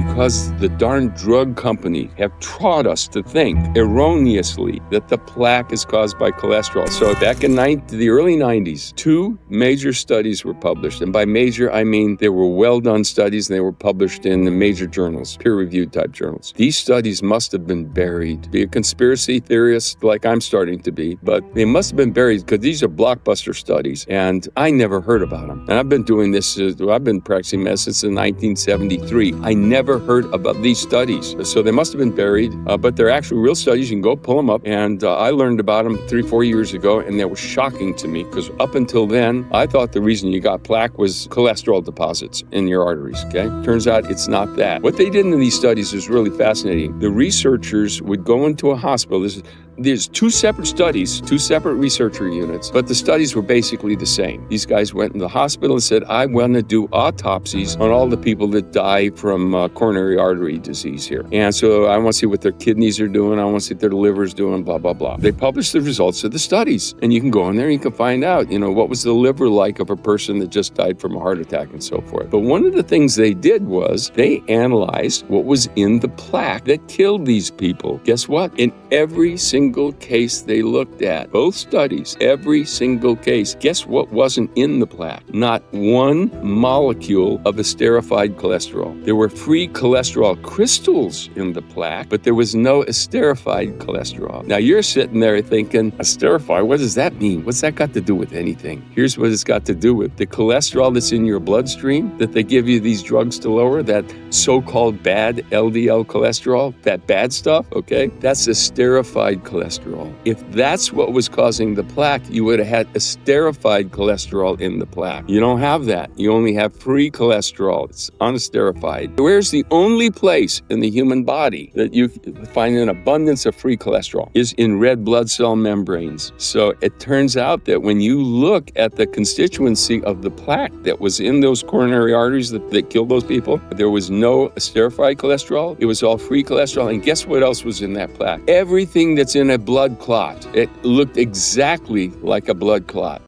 because the darn drug company have taught us to think erroneously that the plaque is caused by cholesterol. So back in the early 90s, 2 major studies were published. And by major, I mean they were well-done studies and they were published in the major journals, peer-reviewed type journals. These studies must have been buried. Be a conspiracy theorist like I'm starting to be, but they must have been buried because these are blockbuster studies and I never heard about them. And I've been doing this, I've been practicing medicine since 1973. I never heard about these studies. So they must have been buried, but they're actually real studies. You can go pull them up. And I learned about them 3-4 years ago, and they were shocking to me because up until then, I thought the reason you got plaque was cholesterol deposits in your arteries, okay? Turns out it's not that. What they did in these studies is really fascinating. The researchers would go into a hospital. There's 2 separate studies, 2 separate researcher units, but the studies were basically the same. These guys went in the hospital and said, I want to do autopsies on all the people that die from coronary artery disease here. And so I want to see what their kidneys are doing. I want to see what their liver's doing, blah, blah, blah. They published the results of the studies, and you can go in there and you can find out, what was the liver like of a person that just died from a heart attack and so forth. But one of the things they did was they analyzed what was in the plaque that killed these people. Guess what? In every single case they looked at, both studies, every single case, guess what wasn't in the plaque? Not one molecule of esterified cholesterol. There were free cholesterol crystals in the plaque, but there was no esterified cholesterol. Now you're sitting there thinking, esterified, what does that mean? What's that got to do with anything? Here's what it's got to do with. The cholesterol that's in your bloodstream that they give you these drugs to lower, that so-called bad LDL cholesterol, that bad stuff, okay? That's esterified cholesterol. If that's what was causing the plaque, you would have had esterified cholesterol in the plaque. You don't have that. You only have free cholesterol. It's unesterified. Where's the only place in the human body that you find an abundance of free cholesterol is in red blood cell membranes. So it turns out that when you look at the constituency of the plaque that was in those coronary arteries that killed those people, there was no esterified cholesterol. It was all free cholesterol. And guess what else was in that plaque? Everything that's in a blood clot. It looked exactly like a blood clot.